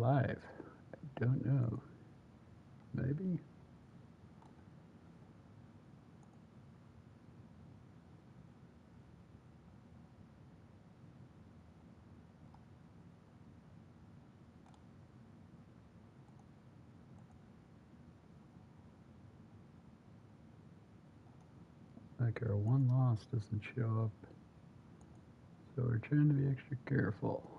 live? I don't know. Maybe? Like our one loss doesn't show up. So we're trying to be extra careful.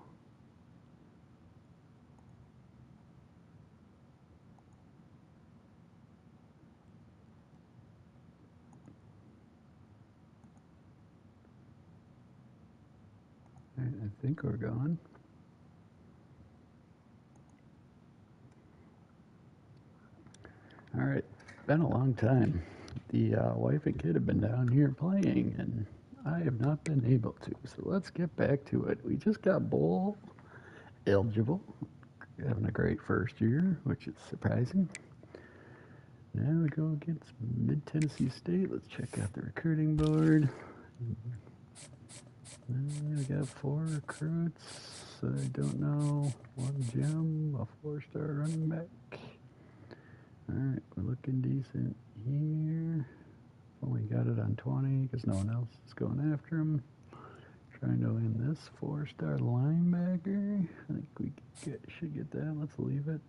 Right, I think we're going. All right, been a long time. The wife and kid have been down here playing, and I have not been able to. So let's get back to it. We just got bowl eligible, having a great first year, which is surprising. Now we go against Mid-Tennessee State. Let's check out the recruiting board. We got 4 recruits. I don't know. 1 gem, a 4-star running back. Alright, we're looking decent here. Only got it on 20 because no one else is going after him. Trying to win this 4-star linebacker. I think we should get that. Let's leave it.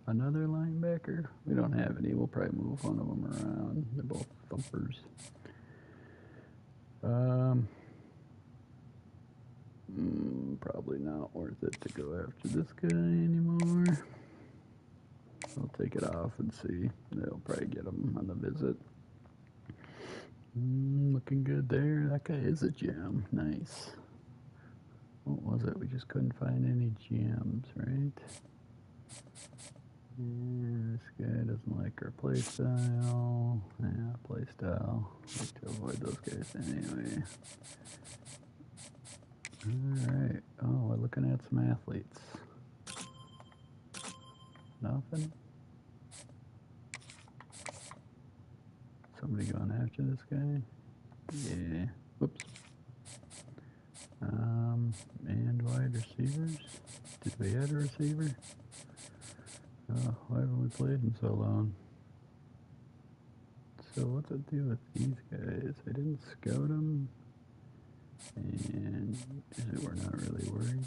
Another linebacker. We don't have any. We'll probably move one of them around. They're both thumpers. Probably not worth it to go after this guy anymore. I'll take it off and see. They'll probably get him on the visit. Looking good there. That guy is a gem. Nice. What was it? We just couldn't find any gems, right? This guy doesn't like our play style. Yeah, play style. Like to avoid those guys anyway. Alright. Oh, we're looking at some athletes. Nothing? Somebody going after this guy? Yeah. Whoops. And wide receivers? Did we add a receiver? Oh, why haven't we played in so long? So what's it do with these guys? I didn't scout them. And we're not really worried.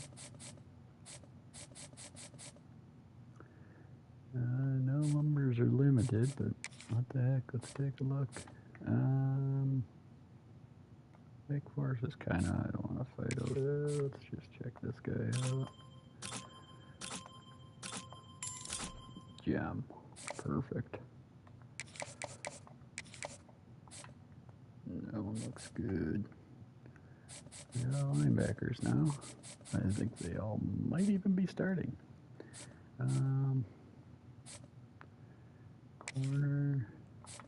No numbers are limited, but what the heck? Let's take a look. Wake Forest is kind of, I don't want to fight over it. Let's just check this guy out. Gem. Perfect. That one looks good. We got linebackers now. I think they all might even be starting. Corner.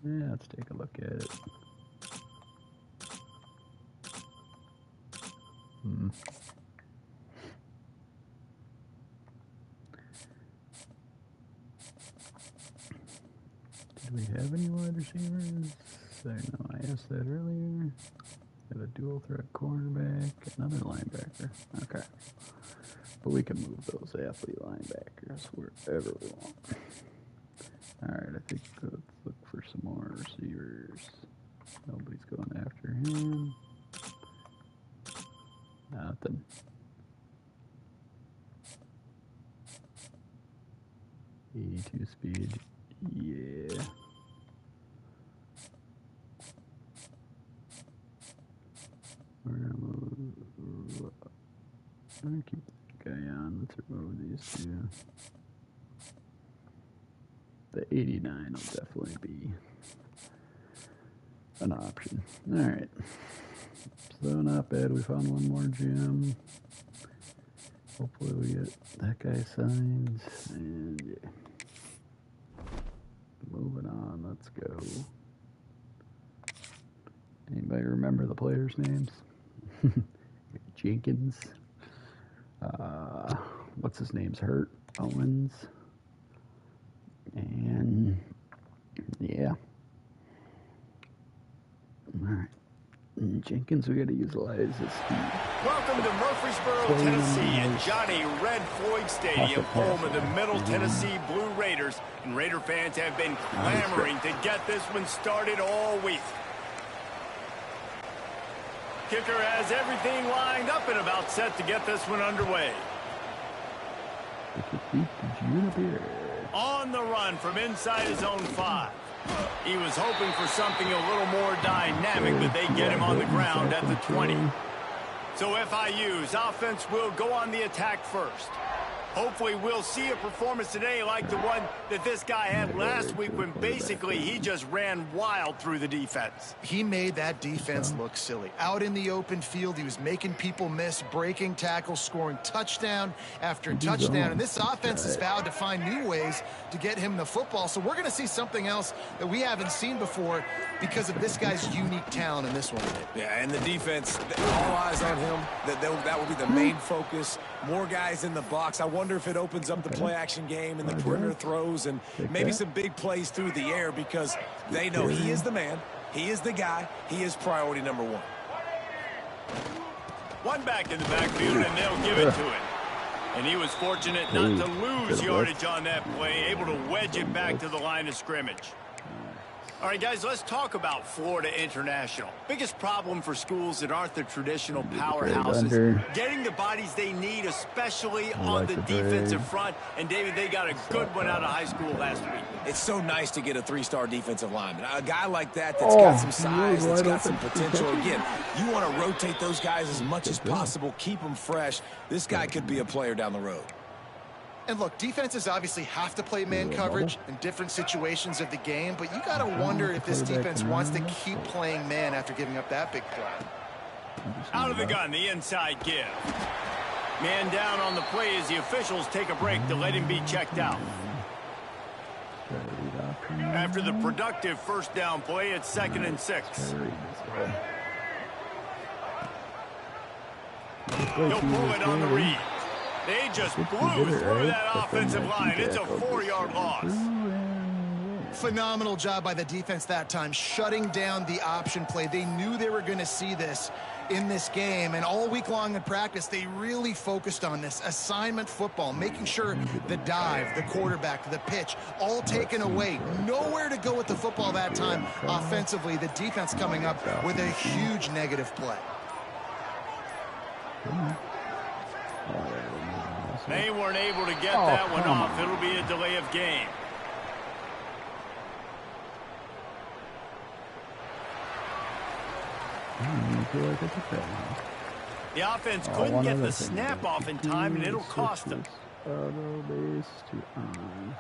Yeah, let's take a look at it. Did we have any wide receivers? I know I asked that earlier. Got a dual threat cornerback, another linebacker. Okay. But we can move those athlete linebackers wherever we want. Alright, I think let's look for some more receivers. Nobody's going after him. Nothing. E2 speed. Yeah. We're gonna move. I'm gonna keep that guy on. Let's remove these two. The 89 will definitely be an option. Alright. So not bad. We found one more gem. Hopefully we get that guy signed. And yeah. Moving on. Let's go. Anybody remember the players' names? Jenkins. What's his name's hurt? Owens. And yeah. Alright. Jenkins, we got to utilize this speed. Welcome to Murfreesboro, Tennessee, at Johnny Red Floyd Stadium, home of the Middle Tennessee Blue Raiders. And Raider fans have been clamoring to get this one started all week. Kicker has everything lined up and about set to get this one underway. On the run from inside his own 5. He was hoping for something a little more dynamic, but they get him on the ground at the 20. So FIU's offense will go on the attack first. Hopefully we'll see a performance today like the one that this guy had last week when basically he just ran wild through the defense. He made that defense look silly. Out in the open field, he was making people miss, breaking tackles, scoring touchdown after touchdown. And this offense has vowed to find new ways to get him the football. So we're going to see something else that we haven't seen before because of this guy's unique talent in this one. Yeah, and the defense, all eyes on him. That will be the main focus. More guys in the box. I wonder if it opens up the play-action game and the perimeter throws and maybe some big plays through the air because they know he is the man, he is the guy, he is priority number 1. One back in the backfield, and they'll give it to him. And he was fortunate not to lose yardage on that play, able to wedge it back to the line of scrimmage. All right, guys, let's talk about Florida International. Biggest problem for schools that aren't the traditional powerhouses. Getting the bodies they need, especially on the defensive front. And, David, they got a good one out of high school last week. It's so nice to get a 3-star defensive lineman. A guy like that's got some size, that's got some potential. Again, you want to rotate those guys as much as possible, keep them fresh. This guy could be a player down the road. And look, defenses obviously have to play man coverage in different situations of the game, but you got to wonder if this defense wants to keep playing man after giving up that big play. Out of the gun, the inside give. Man down on the play as the officials take a break to let him be checked out. After the productive first down play, it's 2nd and 6. He'll pull it on the read. They just blew through that offensive line. It's a 4-yard loss. Phenomenal job by the defense that time, shutting down the option play. They knew they were going to see this in this game, and all week long in practice, they really focused on this assignment football, making sure the dive, the quarterback, the pitch, all taken away. Nowhere to go with the football that time offensively. The defense coming up with a huge negative play. They weren't able to get that one off. It'll be a delay of game. The offense couldn't get the snap off in time, and it'll cost them. Base to on.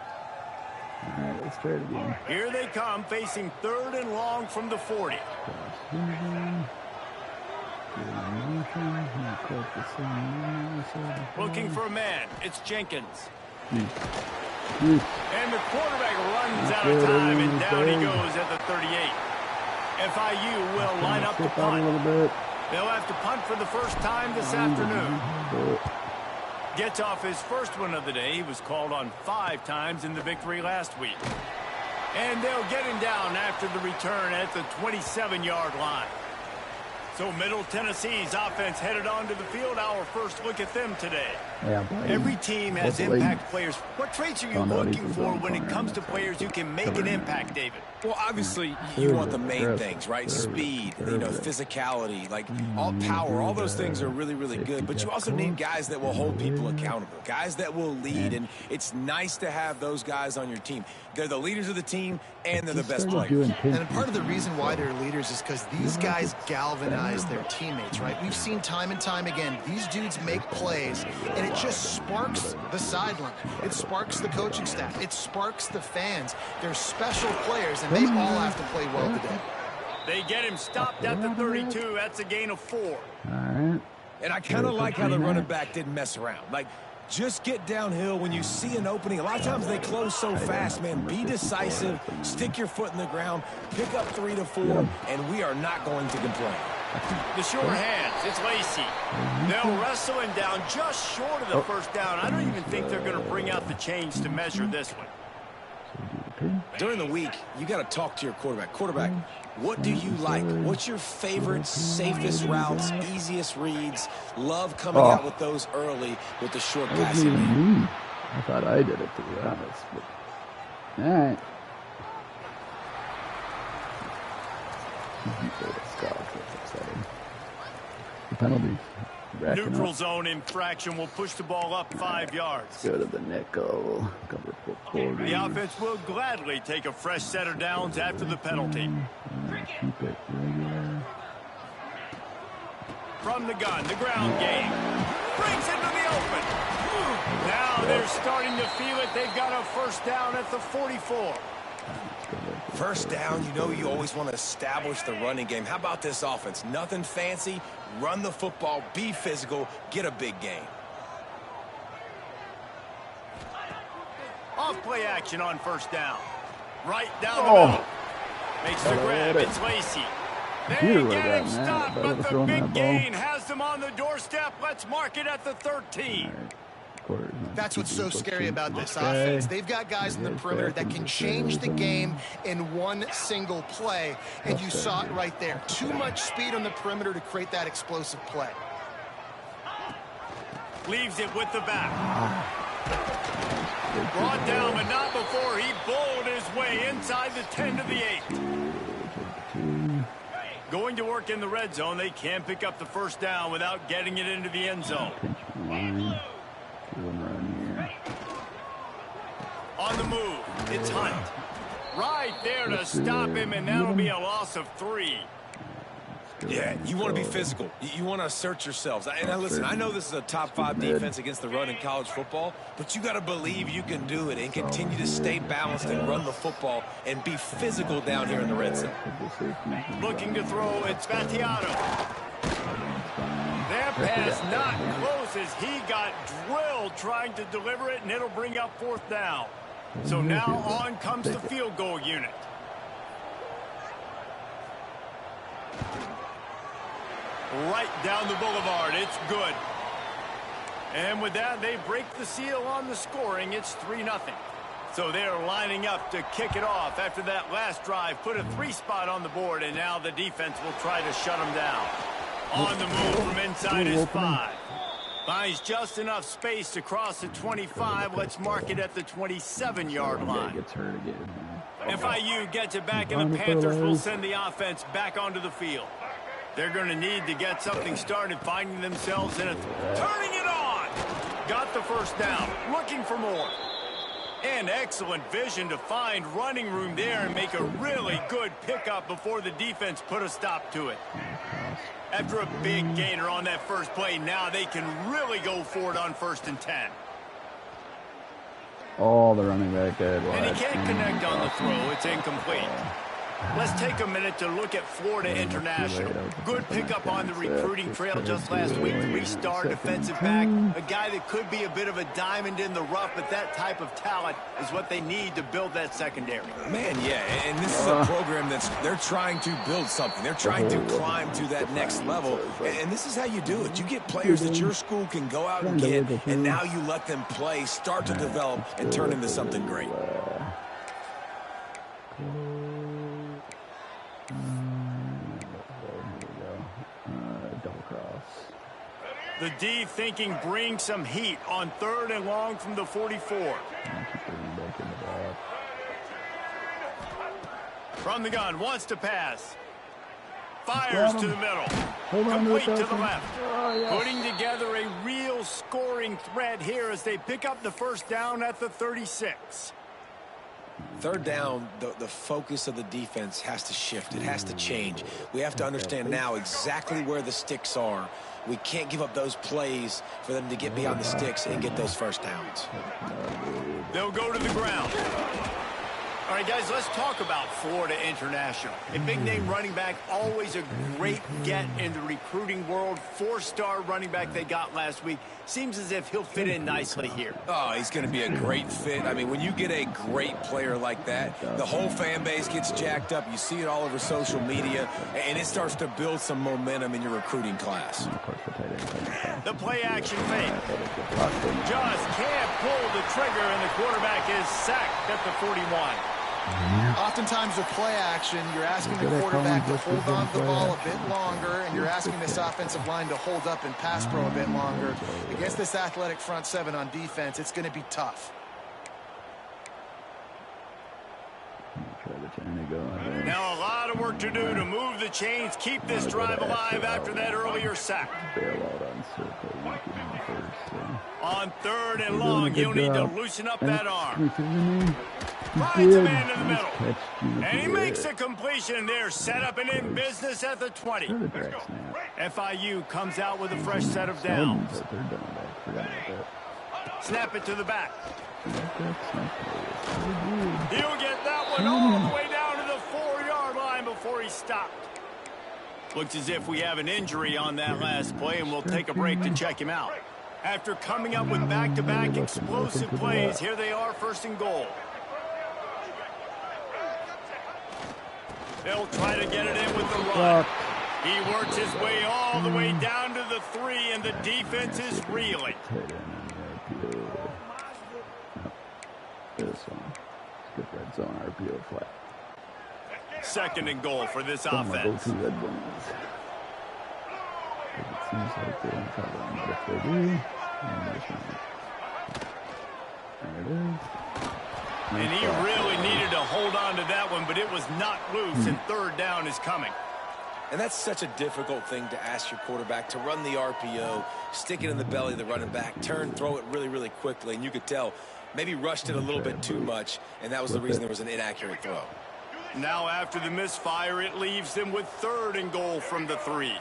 All right, let's try it again. Here they come, facing 3rd and long from the 40. Looking for a man. It's Jenkins. And the quarterback runs out of time, and down he goes at the 38. FIU will line up to punt. They'll have to punt for the first time this afternoon. Gets off his first one of the day. He was called on 5 times in the victory last week. And they'll get him down after the return at the 27-yard line. So Middle Tennessee's offense headed onto the field. Our first look at them today. Every team has impact players. What traits are you looking for when it comes to players who can make an impact, David? Well, obviously, you want the main things, right? Speed, physicality, like all power. All those things are really, really good. But you also need guys that will hold people accountable, guys that will lead. And it's nice to have those guys on your team. They're the leaders of the team, and they're the best players. And part of the reason why they're leaders is because these guys galvanize their teammates, right? We've seen time and time again, these dudes make plays, and it just sparks the sideline. It sparks the coaching staff. It sparks the fans. They're special players, and they all have to play well today. They get him stopped at the 32. That's a gain of 4. All right. And I kind of like how the running back didn't mess around. Like, just get downhill when you see an opening. A lot of times they close so fast, man. Be decisive. Stick your foot in the ground. Pick up 3 to 4, and we are not going to complain. The sure hands. It's Lacey. They'll wrestle him down just short of the first down. I don't even think they're going to bring out the chains to measure this one. During the week, you got to talk to your quarterback. Quarterback, What do you like? What's your favorite, safest routes, easiest reads? Love coming out with those early with the short passing game. I thought I did it, to be honest. But, all right. The penalty. Neutral zone infraction will push the ball up 5 yards. Go to the nickel. Cover for quarters. The offense will gladly take a fresh set of downs after the penalty. Keep it regular. From the gun, the ground game. Brings it to the open. Now they're starting to feel it. They've got a first down at the 44. First down, you know you always want to establish the running game. How about this offense? Nothing fancy. Run the football, be physical, get a big gain. Off play action on first down. Right down the middle. Makes the grab. It's Lacey. They get him stopped, but the big gain has them on the doorstep. Let's mark it at the 13. That's what's so scary about this offense. They've got guys in the perimeter that can change the game in one single play, and you saw it right there. Too much speed on the perimeter to create that explosive play. Leaves it with the back. Brought down, but not before he bowled his way inside the 10 to the 8. Going to work in the red zone. They can pick up the first down without getting it into the end zone. On the move, it's Hunt. Right there to stop him, and that'll be a loss of 3. Yeah, you want to be physical. You want to assert yourselves. And listen, I know this is a top 5 defense against the run in college football, but you got to believe you can do it and continue to stay balanced and run the football and be physical down here in the red zone. Looking to throw, it's Vattiano. That pass not close as he got drilled trying to deliver it, and it'll bring up 4th down. So now on comes the field goal unit. Right down the boulevard. It's good. And with that, they break the seal on the scoring. It's 3-0. So they're lining up to kick it off after that last drive. Put a 3 spot on the board, and now the defense will try to shut them down. On the move from inside his 5. Finds just enough space to cross the 25. Let's mark it at the 27-yard line. FIU gets it back, and the Panthers will send the offense back onto the field. They're going to need to get something started, finding themselves in a... Turning it on! Got the first down. Looking for more. And excellent vision to find running room there and make a really good pickup before the defense put a stop to it. After a big gainer on that first play, now they can really go for it on 1st and 10. Oh, the running back did. And he can't connect on the throw. It's incomplete. Let's take a minute to look at Florida International. Good pickup on the recruiting trail just last week. 3-star defensive back. A guy that could be a bit of a diamond in the rough, but that type of talent is what they need to build that secondary. Man, yeah, and this is a program they're trying to build something. They're trying to climb to that next level, and this is how you do it. You get players that your school can go out and get, and now you let them play, start to develop, and turn into something great. The D thinking bring some heat on 3rd and long from the 44. From the gun, wants to pass. Fires to the middle. Complete to the left. Putting together a real scoring threat here as they pick up the first down at the 36. 3rd down, the focus of the defense has to shift. It has to change. We have to understand now exactly where the sticks are. We can't give up those plays for them to get beyond the sticks and get those first downs. They'll go to the ground. All right, guys, let's talk about Florida International. A big-name running back, always a great get in the recruiting world. 4-star running back they got last week. Seems as if he'll fit in nicely here. Oh, he's going to be a great fit. I mean, when you get a great player like that, the whole fan base gets jacked up. You see it all over social media, and it starts to build some momentum in your recruiting class. The play-action fake. Just can't pull the trigger, and the quarterback is sacked at the 41. Oftentimes with play action, you're asking the quarterback to hold on to the ball a bit longer, and you're asking this offensive line to hold up and pass pro a bit longer. Against this athletic front seven on defense, it's going to be tough. Now a lot of work to do to move the chains, keep this drive alive after that earlier sack. On 3rd and long, he'll need to loosen up that arm. Finds a man in the middle. And he makes a completion there, set up and in business at the 20. FIU comes out with a fresh set of downs. Snap it to the back. He'll get that one all the way down to the 4-yard line before he stopped. Looks as if we have an injury on that last play, and we'll take a break to check him out. After coming up with back-to-back explosive plays, here they are, 1st and goal. They'll try to get it in with the run. He works his way all the way down to the 3, and the defense is reeling. This one. Let's get red zone RPO flat. 2nd and goal for this offense. Go to red ones. It seems like they're in trouble, but if they do, there it is. And he really needed to hold on to that one, but it was not loose, and 3rd down is coming. And that's such a difficult thing to ask your quarterback, to run the RPO, stick it in the belly of the running back, turn, throw it really, really quickly, and you could tell maybe rushed it a little bit too much, and that was the reason there was an inaccurate throw. Now after the misfire, it leaves them with 3rd and goal from the 3.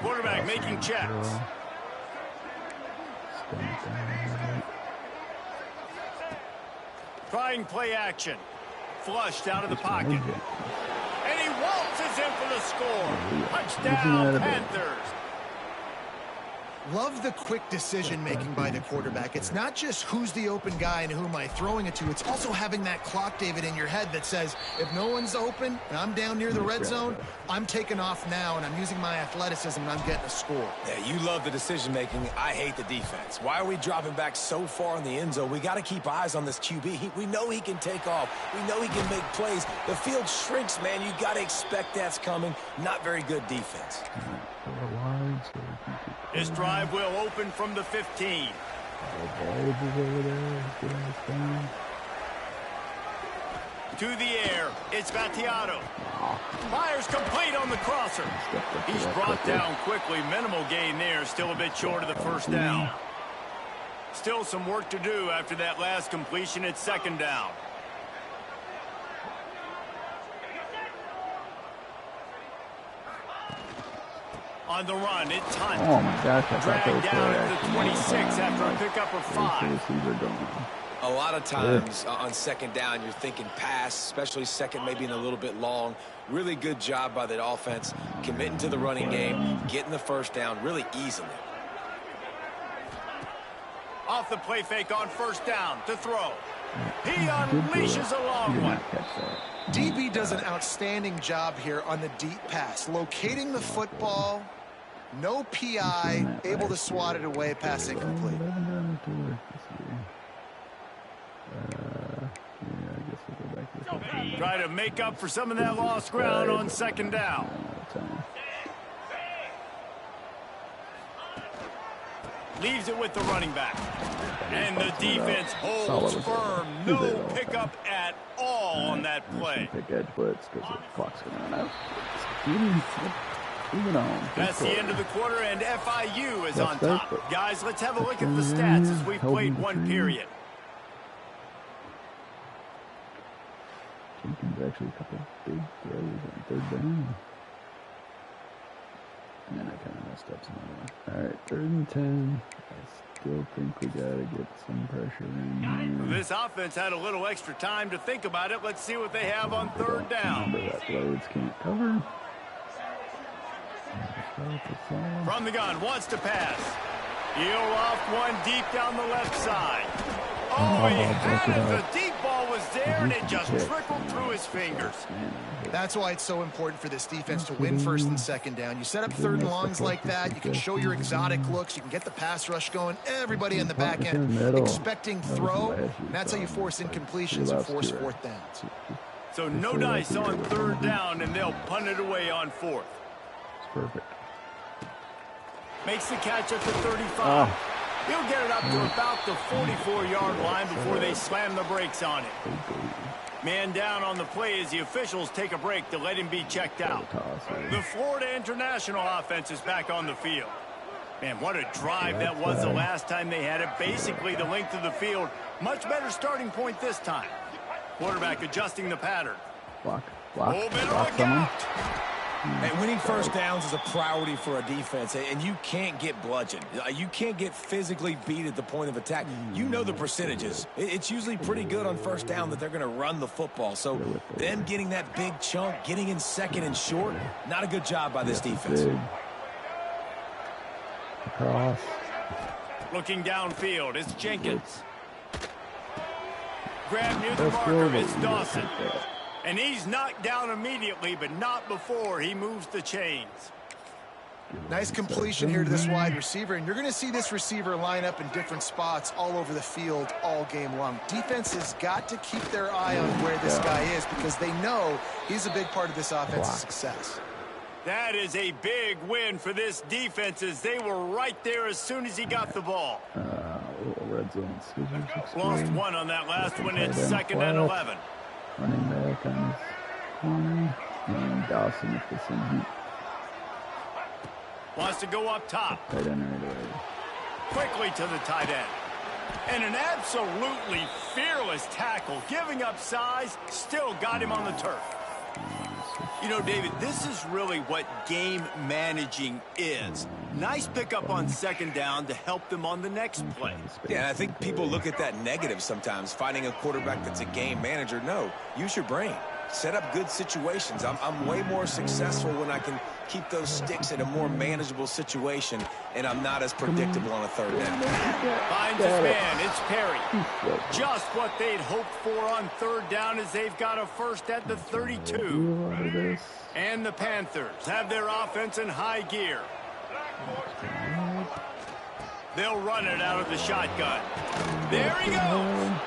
Quarterback making checks. Trying play action. Flushed out of the pocket. And he waltzes in for the score. Touchdown, Panthers. Love the quick decision-making by the quarterback. It's not just who's the open guy and who am I throwing it to. It's also having that clock, David, in your head that says, if no one's open and I'm down near the red zone, I'm taking off now, and I'm using my athleticism, and I'm getting a score. Yeah, you love the decision-making. I hate the defense. Why are we dropping back so far in the end zone? We got to keep eyes on this QB. We know he can take off. We know he can make plays. The field shrinks, man. You got to expect that's coming. Not very good defense. This drive will open from the 15. To the air, it's Battiato. Fires complete on the crosser. He's brought down quickly. Minimal gain there, still a bit short of the 1st down. Still some work to do after that last completion. It's 2nd down. On the run, it's Hunt. Oh my gosh, dragged down at the 26 after a pickup of 5. A lot of times on 2nd down, you're thinking pass, especially 2nd, maybe in a little bit long. Really good job by that offense, committing to the running game, getting the 1st down really easily. Off the play fake on 1st down to throw. He unleashes a long one. DB does an outstanding job here on the deep pass, locating the football, no PI, able to swat it away, pass incomplete. Try to make up for some of that lost ground on 2nd down. Leaves it with the running back. And the defense holds firm. No pickup at all on that play. That's the end of the quarter, and FIU is on top. Guys, let's have a look at the stats as we've played one period. Jenkins actually a couple big throws on 3rd down. And then I kind of messed up some other one. All right, 3rd and 10. I still think we got to get some pressure in here. This offense had a little extra time to think about it. Let's see what they have on 3rd down. That loads can't cover. From the gun, wants to pass. He'll off one deep down the left side. Oh, he has a deep football was there, and it just trickled through his fingers. That's why it's so important for this defense to win first and second down. You set up third and longs like that. You can show your exotic looks. You can get the pass rush going. Everybody in the back end expecting throw. And that's how you force incompletions and force fourth downs. So no dice on third down, and they'll punt it away on fourth. It's perfect. Makes the catch at the 35. He'll get it up to about the 44-yard line before they slam the brakes on it. Man down on the play as the officials take a break to let him be checked out. The Florida International offense is back on the field. Man, what a drive that was the last time they had it. Basically the length of the field. Much better starting point this time. Quarterback adjusting the pattern. Block someone. And winning first downs is a priority for a defense, and you can't get bludgeoned. You can't get physically beat at the point of attack. You know the percentages. It's usually pretty good on first down that they're going to run the football. So them getting that big chunk, getting in second and short, not a good job by this defense. Cross. Looking downfield, it's Jenkins. Grab near the marker, it's Dawson. And he's knocked down immediately, but not before he moves the chains. Nice completion here to this wide receiver, and you're going to see this receiver line up in different spots all over the field all game long. Defense has got to keep their eye on where this guy is because they know he's a big part of this offense's success. That is a big win for this defense as they were right there as soon as he got the ball. Red zone. Lost one on that last one. It's 2nd and 11. Running back on his corner. And Dawson at the same. Wants to go up top. Tight end right away. Quickly to the tight end. And an absolutely fearless tackle. Giving up size. Still got him on the turf. You know, David, this is really what game managing is. Nice pickup on 2nd down to help them on the next play. Yeah, and I think people look at that negative sometimes, finding a quarterback that's a game manager. No, use your brain. Set up good situations. I'm way more successful when I can keep those sticks in a more manageable situation, and I'm not as predictable on a third down. Finds his man. It's Perry. Just what they'd hoped for on third down as they've got a first at the 32. And the Panthers have their offense in high gear. They'll run it out of the shotgun. There he goes.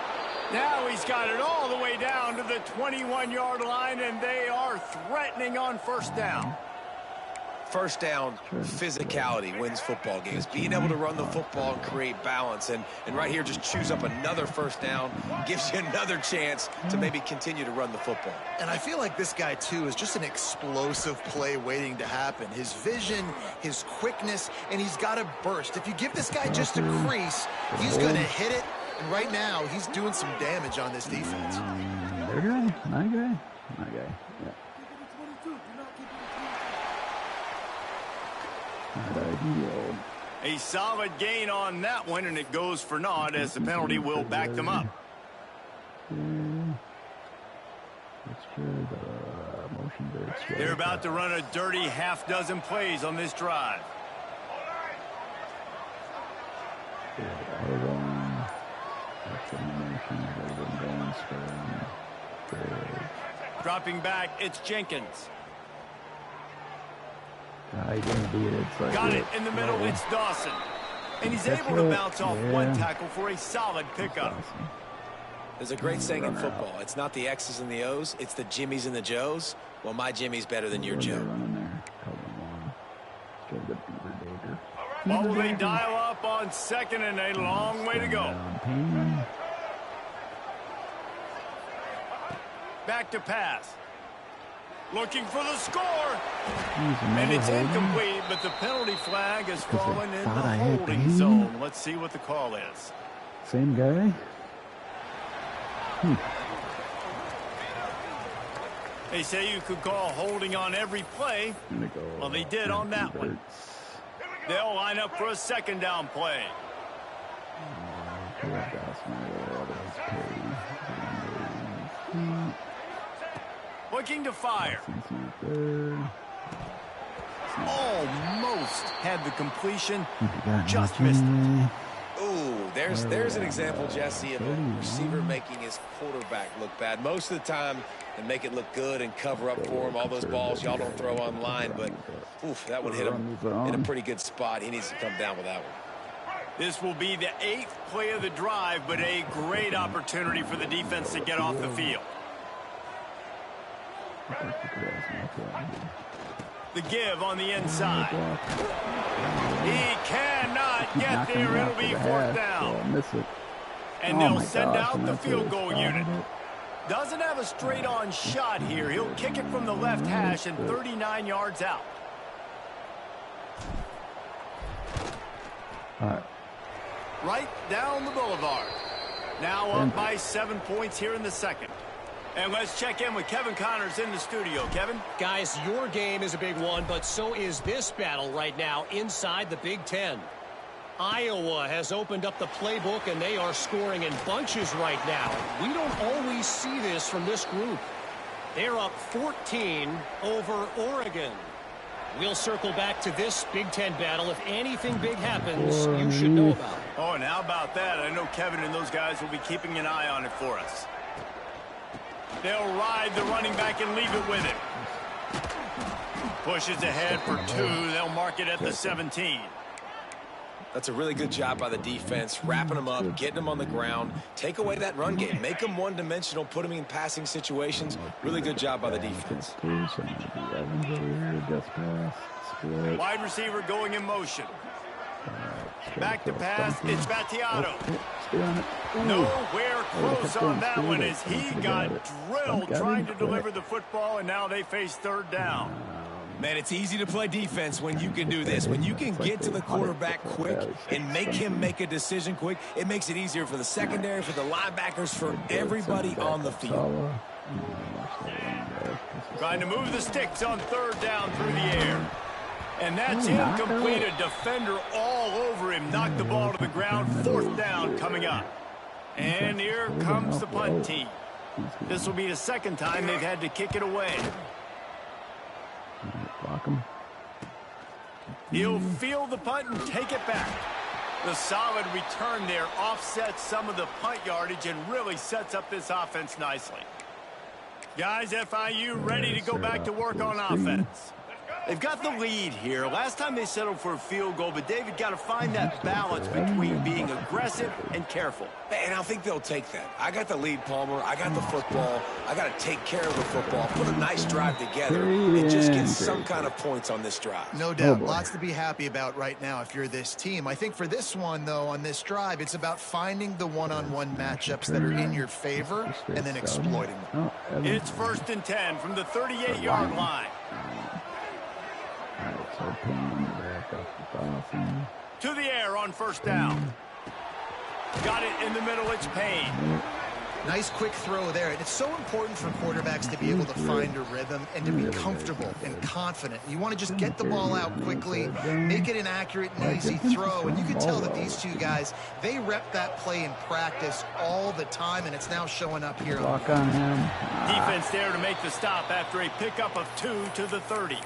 Now he's got it all the way down to the 21-yard line, and they are threatening on first down. First down, physicality wins football games. Being able to run the football and create balance. And right here, just choose up another first down. Gives you another chance to maybe continue to run the football. And I feel like this guy, too, is just an explosive play waiting to happen. His vision, his quickness, and he's got a burst. If you give this guy just a crease, he's going to hit it. And right now, he's doing some damage on this defense. Their guy? My guy? My guy, yeah. A solid gain on that one, and it goes for naught as the penalty will back them up. They're about to run a dirty half-dozen plays on this drive. Dropping back, it's Jenkins. Got it in the middle, it's Dawson. And he's able to bounce off one tackle for a solid pickup. There's a great saying in football. It's not the X's and the O's, it's the Jimmies and the Joes. Well, my Jimmy's better than your Joe. What will they dial up on 2nd and a long way to go? Back to pass. Looking for the score. And it's incomplete, but the penalty flag has fallen in the holding zone. Let's see what the call is. Same guy? They say you could call holding on every play. Well, they did on that one. They'll line up for a 2nd down play. Looking to fire. Almost had the completion. Just missed it. Ooh, There's an example, Jesse, of a receiver making his quarterback look bad. Most of the time, they make it look good and cover up for him. All those balls y'all don't throw online, but oof, that one hit him in a pretty good spot. He needs to come down with that one. This will be the 8th play of the drive, but a great opportunity for the defense to get off the field. The give on the inside. He cannot get there. It'll be 4th down. And they'll send out the field goal unit. Doesn't have a straight-on shot here. He'll kick it from the left hash and 39 yards out. All right. Right down the boulevard. Now up by 7 points here in the second. And let's check in with Kevin Connors in the studio. Kevin? Guys, your game is a big one, but so is this battle right now inside the Big Ten. Iowa has opened up the playbook, and they are scoring in bunches right now. We don't always see this from this group. They're up 14 over Oregon. We'll circle back to this Big Ten battle. If anything big happens, you should know about it. Oh, and how about that? I know Kevin and those guys will be keeping an eye on it for us. They'll ride the running back and leave it with him. Pushes ahead for 2. They'll mark it at the 17. That's a really good job by the defense, wrapping them up, getting them on the ground. Take away that run game. Make them one-dimensional, put them in passing situations. Really good job by the defense. Wide receiver going in motion. Back to pass. It's Battiato. Nowhere close on that one as he got drilled trying to deliver the football, and now they face 3rd down. Man, it's easy to play defense when you can do this. When you can get to the quarterback quick and make him make a decision quick, it makes it easier for the secondary, for the linebackers, for everybody on the field. Trying to move the sticks on 3rd down through the air. And that's incomplete. A defender all over him. Knocked the ball to the ground. 4th down coming up. And here comes the punt team. This will be the 2nd time they've had to kick it away. Block him. He'll field the punt and take it back. The solid return there offsets some of the punt yardage and really sets up this offense nicely. Guys, FIU ready to go back to work on offense. They've got the lead here. Last time they settled for a field goal, but David got to find that balance between being aggressive and careful. And I think they'll take that. I got the lead, Palmer. I got the football. I got to take care of the football, put a nice drive together, and just get some kind of points on this drive. No doubt. Lots to be happy about right now if you're this team. I think for this one, though, on this drive, it's about finding the one-on-one matchups that are in your favor and then exploiting them. It's 1st and 10 from the 38-yard line. To the air on 1st down. Got it in the middle. It's Payne. Nice quick throw there. And it's so important for quarterbacks to be able to find a rhythm and to be comfortable and confident. You want to just get the ball out quickly, make it an accurate and easy throw. And you can tell that these two guys, they rep that play in practice all the time, and it's now showing up here. Block on him. Defense there to make the stop after a pickup of 2 to the 30.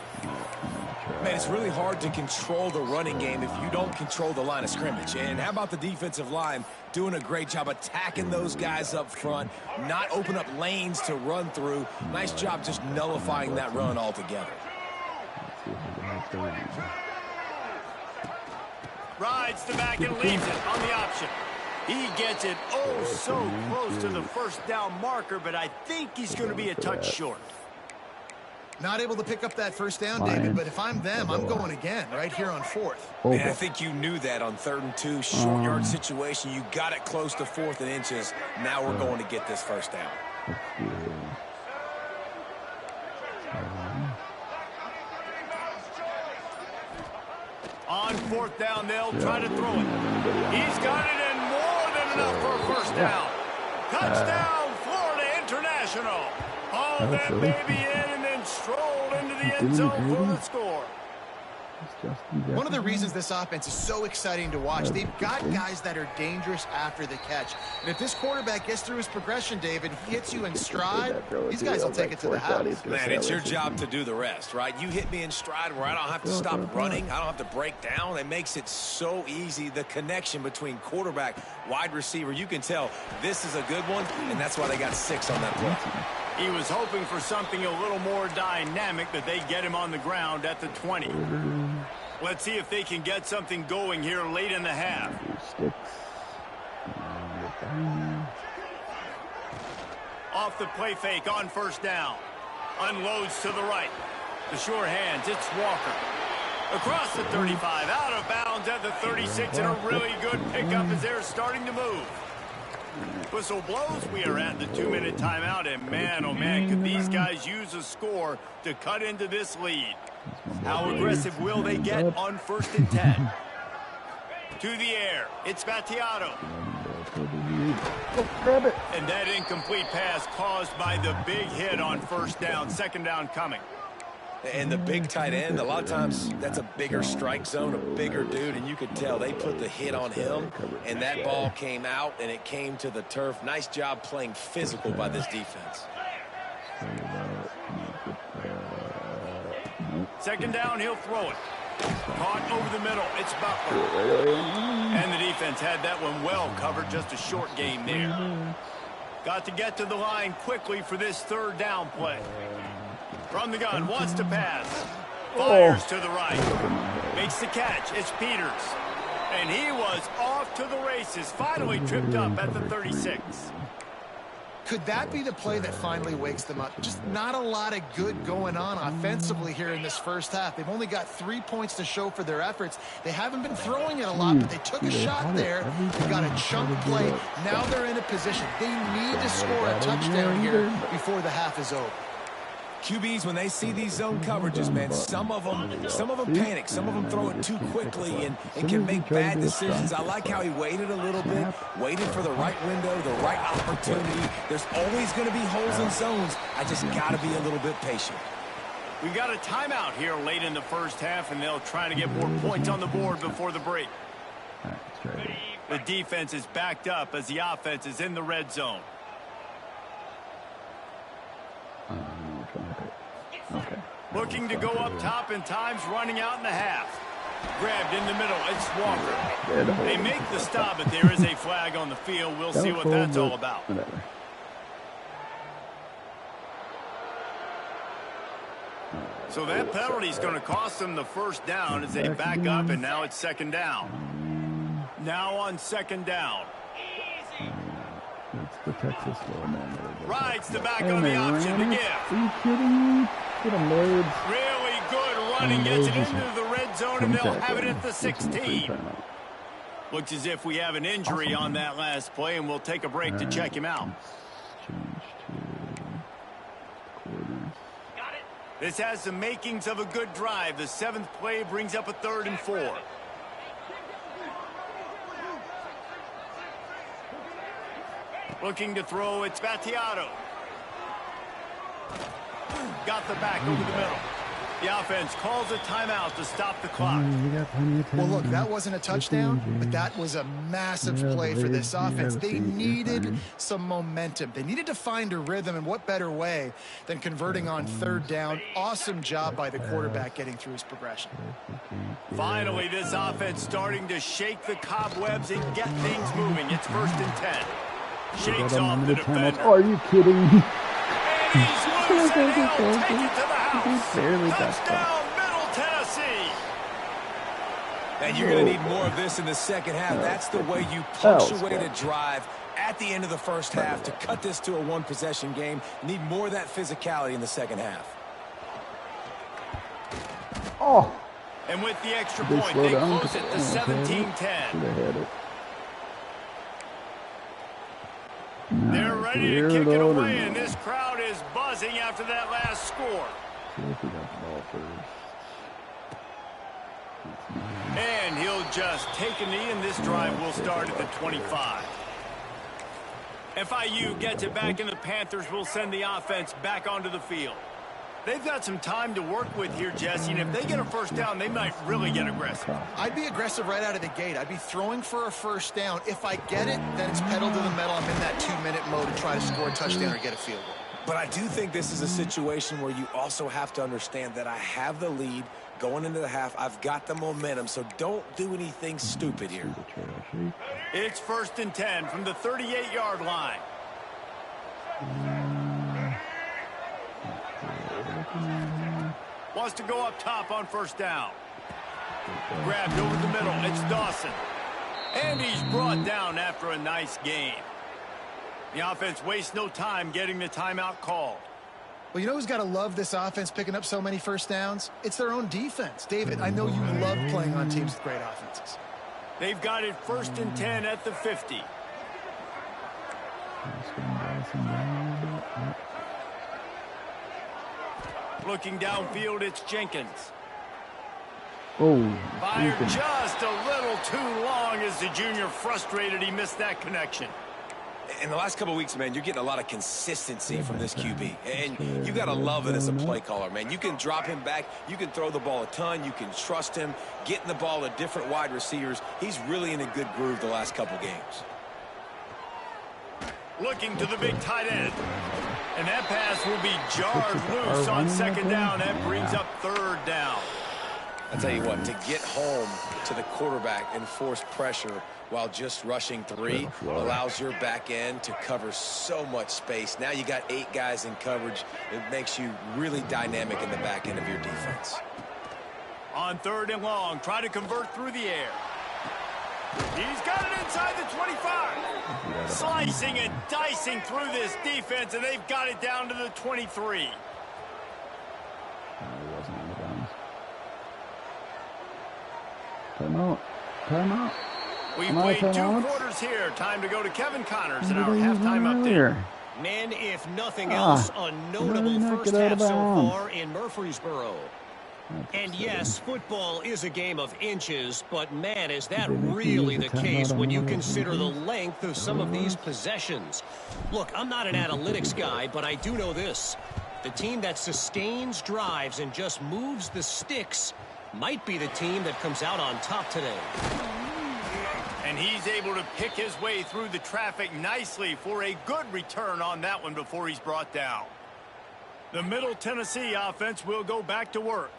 Man, it's really hard to control the running game if you don't control the line of scrimmage. And how about the defensive line doing a great job attacking those guys up front, not open up lanes to run through. Nice job just nullifying that run altogether. Rides the back and leaves it on the option. He gets it oh so close to the 1st down marker, but I think he's going to be a touch short. Not able to pick up that 1st down, David, but if I'm them, I'm going again right here on 4th. And I think you knew that on 3rd and 2, short yard situation. You got it close to 4th and inches. Now we're going to get this 1st down. On 4th down, they'll try to throw it. He's got it in more than enough for a 1st down. Touchdown, Florida International. Oh, that may be in and then strolled into the end zone for the score. One of the reasons this offense is so exciting to watch, they've got guys that are dangerous after the catch. And if this quarterback gets through his progression, David, he hits you in stride, these guys will take it to the house. Man, it's your job to do the rest, right? You hit me in stride where I don't have to stop running. I don't have to break down. It makes it so easy. The connection between quarterback, wide receiver, you can tell this is a good one, and that's why they got 6 on that play. He was hoping for something a little more dynamic, but they get him on the ground at the 20. Let's see if they can get something going here late in the half. Off the play fake on first down. Unloads to the right. The sure hands, it's Walker. Across the 35, out of bounds at the 36, and a really good pickup as they're starting to move. Whistle blows, we are at the 2-minute timeout, and man, oh man, could these guys use a score to cut into this lead. How aggressive will they get on 1st and 10? To the air, it's Battiato. And that incomplete pass caused by the big hit on first down, 2nd down coming. And the big tight end, a lot of times that's a bigger strike zone, a bigger dude, and you could tell they put the hit on him, and that ball came out, and it came to the turf. Nice job playing physical by this defense. 2nd down, he'll throw it. Caught over the middle, it's Butler. And the defense had that one well covered, just a short game there. Got to get to the line quickly for this 3rd down play. From the gun, wants to pass. Fires to the right. Makes the catch. It's Peters. And he was off to the races. Finally tripped up at the 36. Could that be the play that finally wakes them up? Just not a lot of good going on offensively here in this first half. They've only got 3 points to show for their efforts. They haven't been throwing it a lot, but they took a shot there. They got a chunk play. Now they're in a position. They need to score a touchdown here before the half is over. QBs, when they see these zone coverages, man, some of them panic. Some of them throw it too quickly and can make bad decisions. I like how he waited a little bit, waited for the right window, the right opportunity. There's always going to be holes in zones. I just got to be a little bit patient. We've got a timeout here late in the first half, and they'll try to get more points on the board before the break. The defense is backed up as the offense is in the red zone. Looking to go up top, and time's running out in the half. Grabbed in the middle, it's Walker. They make the stop, but there is a flag on the field. We'll see what that's all about. So that penalty is going to cost them the 1st down as they back up, and now it's 2nd down. Now on 2nd down. It's the Texas one. Rides the back on the option to give. Are you kidding me? Get him, Lords. Really good running, gets it into the red zone, and they'll have it at the 16. Looks as if we have an injury on that last play, and we'll take a break to check him out. This has the makings of a good drive. The 7th play brings up a 3rd and 4. Looking to throw, it's Battiato. Got the back over the middle. The offense calls a timeout to stop the clock. Well, look, that wasn't a touchdown, but that was a massive play for this offense. They needed some momentum. They needed to find a rhythm, and what better way than converting on 3rd down. Awesome job by the quarterback getting through his progression. Finally, this offense starting to shake the cobwebs and get things moving. It's 1st and 10. Shakes off the defender. Are you kidding me? And he's loose, and he'll take it to the house. Touchdown, Middle Tennessee. And you're going to need more of this in the 2nd half. That's the way you punctuate a drive at the end of the first half to cut this to a 1-possession game. You need more of that physicality in the 2nd half. Oh. And with the extra point, they close it to 17-10. They're ready to kick it away, and this crowd is buzzing after that last score. And he'll just take a knee, and this drive will start at the 25. FIU gets it back, and the Panthers will send the offense back onto the field. They've got some time to work with here, Jesse, and if they get a first down, they might really get aggressive. I'd be aggressive right out of the gate. I'd be throwing for a first down. If I get it, then it's pedal to the metal. I'm in that 2-minute mode to try to score a touchdown or get a field goal. But I do think this is a situation where you also have to understand that I have the lead going into the half. I've got the momentum, so don't do anything stupid here. It's 1st and 10 from the 38-yard line. Wants to go up top on first down. Grabbed over the middle. It's Dawson. And he's brought down after a nice gain. The offense wastes no time getting the timeout called. Well, you know who's got to love this offense picking up so many first downs? It's their own defense. David, I know you love playing on teams with great offenses. They've got it 1st and 10 at the 50. Looking downfield, it's Jenkins. Oh, fired just a little too long as the junior frustrated. He missed that connection. In the last couple of weeks, man, you're getting a lot of consistency from this QB. And you got to love it as a play caller, man. You can drop him back. You can throw the ball a ton. You can trust him. Getting the ball to different wide receivers. He's really in a good groove the last couple games. Looking to the big tight end. And that pass will be jarred loose on 2nd down. That brings up 3rd down. I'll tell you what, to get home to the quarterback and force pressure while just rushing 3 allows your back end to cover so much space. Now you got 8 guys in coverage. It makes you really dynamic in the back end of your defense. On 3rd and long, try to convert through the air. He's got it inside the 25. Slicing and dicing through this defense, and they've got it down to the 23. Timeout. We've played 2 quarters here. Time to go to Kevin Connors in our halftime update. Men, if nothing else, a notable first half so far in Murfreesboro. And yes, football is a game of inches, but man, is that really the case when you consider the length of some of these possessions. Look, I'm not an analytics guy, but I do know this. The team that sustains drives and just moves the sticks might be the team that comes out on top today. And he's able to pick his way through the traffic nicely for a good return on that one before he's brought down. The Middle Tennessee offense will go back to work.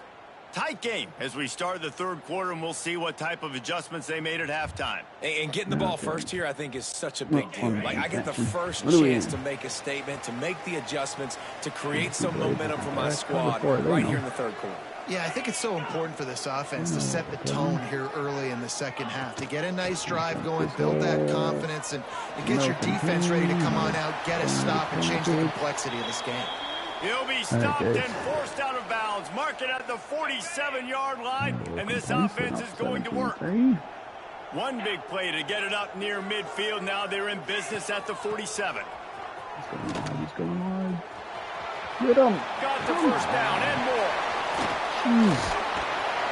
Tight game as we start the 3rd quarter, and we'll see what type of adjustments they made at halftime. And getting the ball first here, I think, is such a big deal. Like, I get the first chance to make a statement, to make the adjustments, to create some momentum for my squad right here in the 3rd quarter. Yeah, I think it's so important for this offense to set the tone here early in the 2nd half. To get a nice drive going, build that confidence, and get your defense ready to come on out, get a stop, and change the complexity of this game. He'll be stopped and forced out of bounds. Mark it at the 47-yard line, and this offense is going to work. One big play to get it up near midfield. Now they're in business at the 47. He's going hard. Get him. Got the first down and more.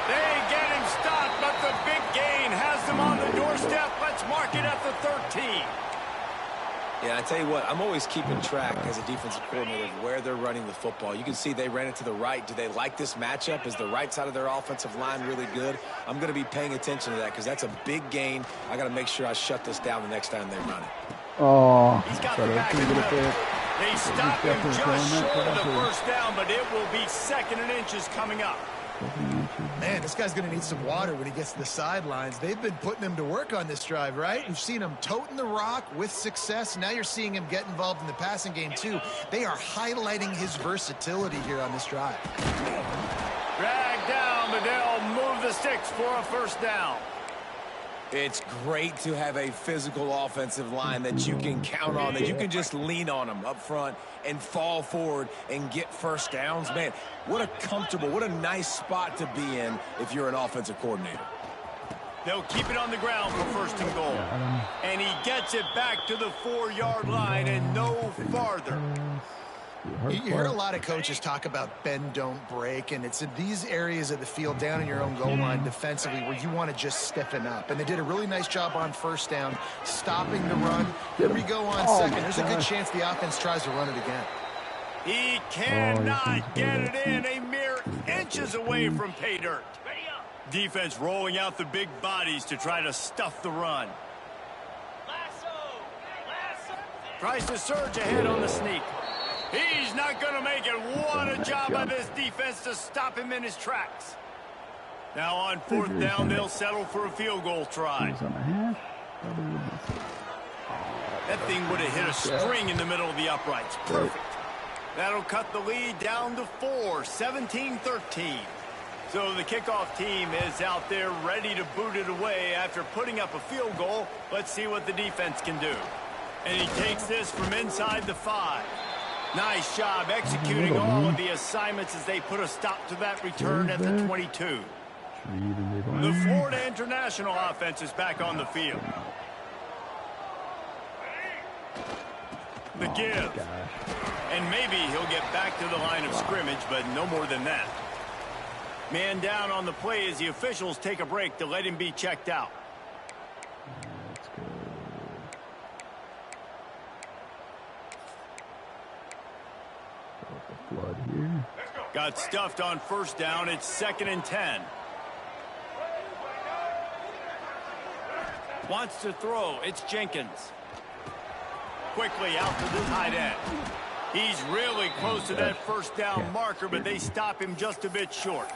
They get him stopped, but the big gain has them on the doorstep. Let's mark it at the 13. Yeah, I tell you what, I'm always keeping track as a defensive coordinator of where they're running the football. You can see they ran it to the right. Do they like this matchup? Is the right side of their offensive line really good? I'm going to be paying attention to that because that's a big gain. I got to make sure I shut this down the next time they run it. Oh, he's got the back in the middle. They stopped him just short of the first down, but it will be 2nd and inches coming up. Man, this guy's going to need some water when he gets to the sidelines. They've been putting him to work on this drive, right? You've seen him toting the rock with success. Now you're seeing him get involved in the passing game, too. They are highlighting his versatility here on this drive. Drag down, but they'll move the sticks for a first down. It's great to have a physical offensive line that you can count on, that you can just lean on them up front and fall forward and get first downs. Man, what a comfortable, what a nice spot to be in if you're an offensive coordinator. They'll keep it on the ground for 1st and goal. And he gets it back to the 4-yard line and no farther. You hear a lot of coaches talk about bend, don't break, and it's in these areas of the field down in your own goal line defensively where you want to just stiffen up. And they did a really nice job on first down, stopping the run. Here we go on 2nd. There's a good chance the offense tries to run it again. He cannot get it in. A mere inches away from pay dirt. Defense rolling out the big bodies to try to stuff the run. Tries to surge ahead on the sneak. He's not going to make it. What a job by this defense to stop him in his tracks. Now on fourth down, they'll settle for a field goal try. That thing would have hit a string in the middle of the uprights. Perfect. That'll cut the lead down to 4, 17-13. So the kickoff team is out there ready to boot it away after putting up a field goal. Let's see what the defense can do. And he takes this from inside the 5. Nice job executing all of the assignments as they put a stop to that return at the 22. The Florida International offense is back on the field. The give. And maybe he'll get back to the line of scrimmage, but no more than that. Man down on the play as the officials take a break to let him be checked out. Let's go. The flood here. Got stuffed on first down. It's 2nd and 10. Wants to throw. It's Jenkins. Quickly out to the tight end. He's really close to that first down marker, but they stop him just a bit short.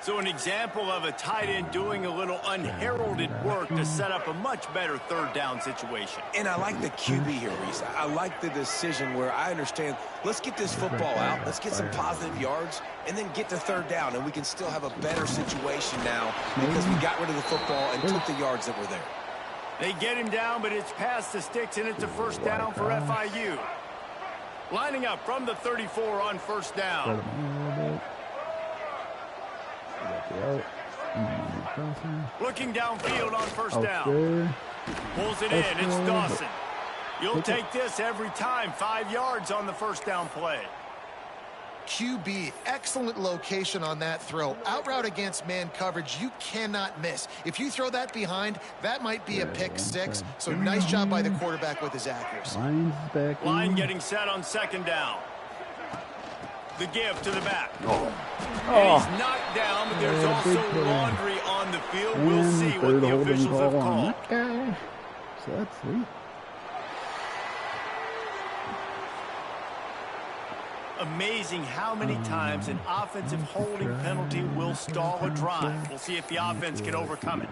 So an example of a tight end doing a little unheralded work to set up a much better third down situation. And I like the QB here, Reese. I like the decision where I understand, let's get this football out, let's get some positive yards, and then get to third down, and we can still have a better situation now because we got rid of the football and took the yards that were there. They get him down, but it's past the sticks, and it's a first down for FIU. Lining up from the 34 on first down. Looking downfield on first down. Pulls it in. It's Dawson. You'll take this every time. 5 yards on the first down play. QB, excellent location on that throw. Out route against man coverage, you cannot miss. If you throw that behind, that might be a pick 6. So nice job by the quarterback with his accuracy. Line getting set on second down. The give to the back. Oh. He's knocked down, but there's also laundry on the field. We'll see what the officials have called. So that's sweet. Amazing how many times an offensive holding penalty will stall a drive. We'll see if the offense can overcome it.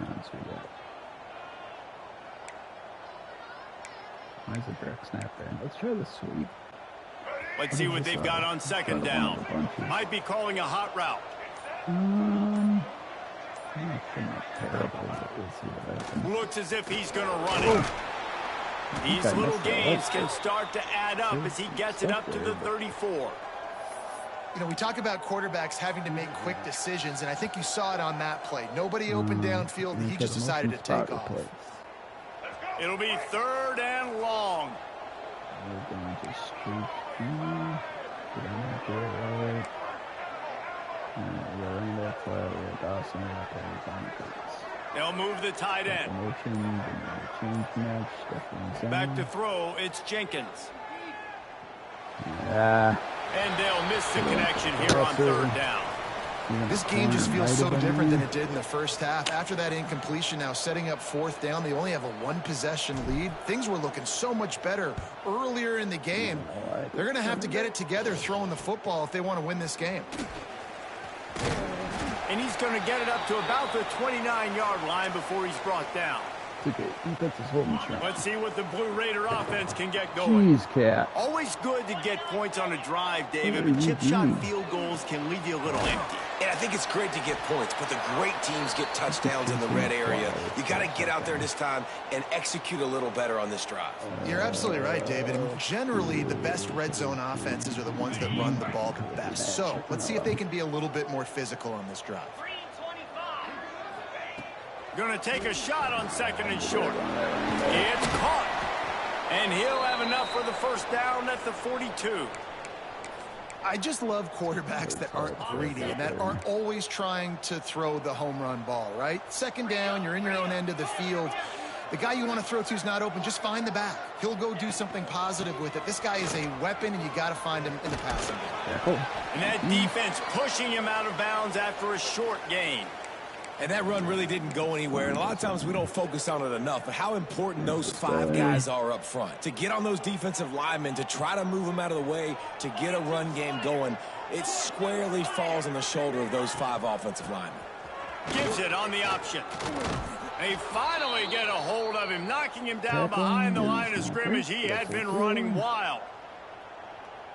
Nice a direct snap there. Let's try the sweep. Let's see what they've got on second down. Might be calling a hot route. Looks as if he's going to run it. These little gains can start to add up as he gets it up to the 34. You know, we talk about quarterbacks having to make quick decisions, and I think you saw it on that play. Nobody open downfield, and he just decided to take off. It'll be 3rd and long. We're going to streak here. Get on here, right. We're running that flat. We're Dawson. They'll move the tight end. Back to throw. It's Jenkins. Yeah. And they'll miss the connection here on third down. This game just feels so different than it did in the first half. After that incompletion, now setting up fourth down, they only have a 1-possession lead. Things were looking so much better earlier in the game. They're going to have to get it together throwing the football if they want to win this game. And he's going to get it up to about the 29-yard line before he's brought down. Okay, defense is holding strong. Let's see what the Blue Raider offense can get going. Jeez, Cat. Always good to get points on a drive, David, but chip shot field goals can leave you a little empty. And I think it's great to get points, but the great teams get touchdowns in the red area. You got to get out there this time and execute a little better on this drive. You're absolutely right, David. And generally, the best red zone offenses are the ones that run the ball the best. So let's see if they can be a little bit more physical on this drive. Going to take a shot on second and short. It's caught. And he'll have enough for the first down at the 42. I just love quarterbacks that aren't greedy and that aren't always trying to throw the home run ball, right? Second down, you're in your own end of the field. The guy you want to throw to is not open. Just find the back. He'll go do something positive with it. This guy is a weapon, and you got to find him in the passing game. And that defense pushing him out of bounds after a short gain. And that run really didn't go anywhere. And a lot of times we don't focus on it enough. But how important those 5 guys are up front. To get on those defensive linemen, to try to move them out of the way, to get a run game going, it squarely falls on the shoulder of those 5 offensive linemen. Gives it on the option. They finally get a hold of him, knocking him down behind the line of scrimmage. He had been running wild.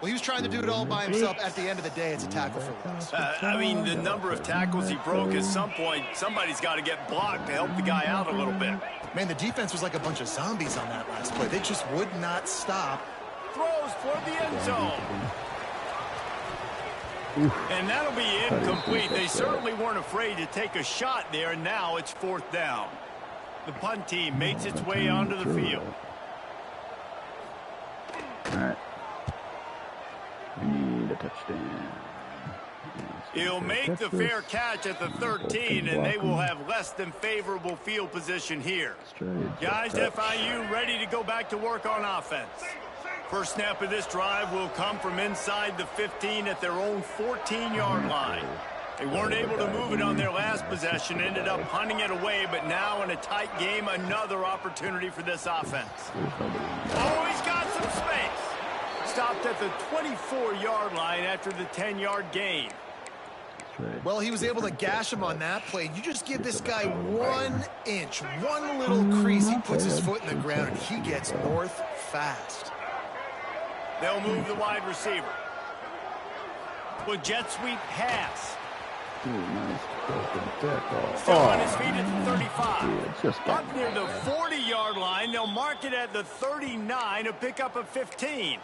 Well, he was trying to do it all by himself. At the end of the day, it's a tackle for loss. I mean, the number of tackles he broke, at some point, somebody's got to get blocked to help the guy out a little bit. Man, the defense was like a bunch of zombies on that last play. They just would not stop. Throws for the end zone. And that'll be incomplete. They certainly weren't afraid to take a shot there. Now it's 4th down. The punt team makes its way onto the field. All right. We need a touchdown. He'll make the fair catch at the 13, and they will have less than favorable field position here. Guys, FIU ready to go back to work on offense. First snap of this drive will come from inside the 15 at their own 14-yard line. They weren't able to move it on their last possession, ended up punting it away, but now in a tight game, another opportunity for this offense. Oh, he's got some space. Stopped at the 24-yard line after the 10-yard gain. Well, he was able to gash him on that play. You just give this guy 1 inch, one little crease. He puts his foot in the ground, and he gets north fast. They'll move the wide receiver. With jet sweep pass. Still on his feet at the 35. Up near the 40-yard line. They'll mark it at the 39, a pickup of 15.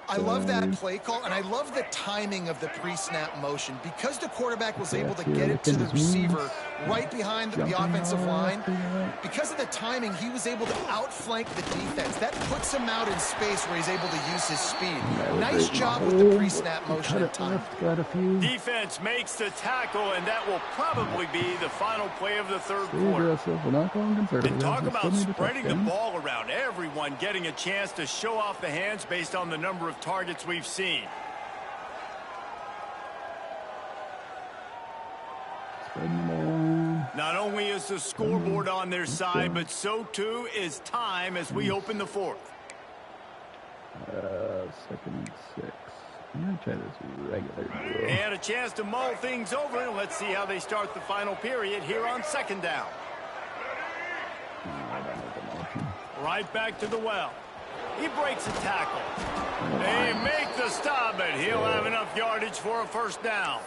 I love that play call, and I love the timing of the pre-snap motion. Because the quarterback was able to get it to the receiver right behind the offensive line, because of the timing, he was able to outflank the defense. That puts him out in space where he's able to use his speed. Nice job with the pre-snap motion and time. Defense makes the tackle, and that will probably be the final play of the 3rd quarter. And talk about spreading the ball around. Everyone getting a chance to show off the hands based on the number of targets we've seen. Not only is the scoreboard on their side, but so too is time as we open the 4th. 2nd and 6. I'm going to try this regular drill. And a chance to mull things over. Let's see how they start the final period here on 2nd down. Right back to the well. He breaks a tackle. They make the stop, but he'll have enough yardage for a 1st down.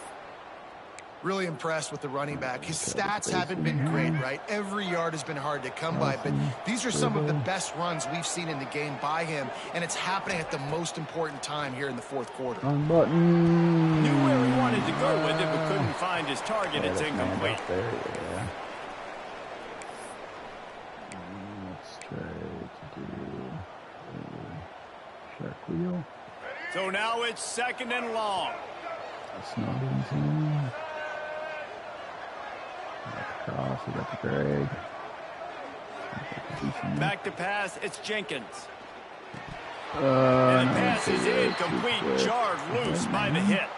Really impressed with the running back. His stats haven't been great, right? Every yard has been hard to come by, but these are some of the best runs we've seen in the game by him, and it's happening at the most important time here in the 4th quarter. On button. Knew where he wanted to go with it, but couldn't find his target. It's incomplete. Let's try to do a shark wheel. So now it's 2nd and long. That's not easy. Cross, we got the Greg. Back to pass, it's Jenkins. And the pass is incomplete, jarred loose by the hit.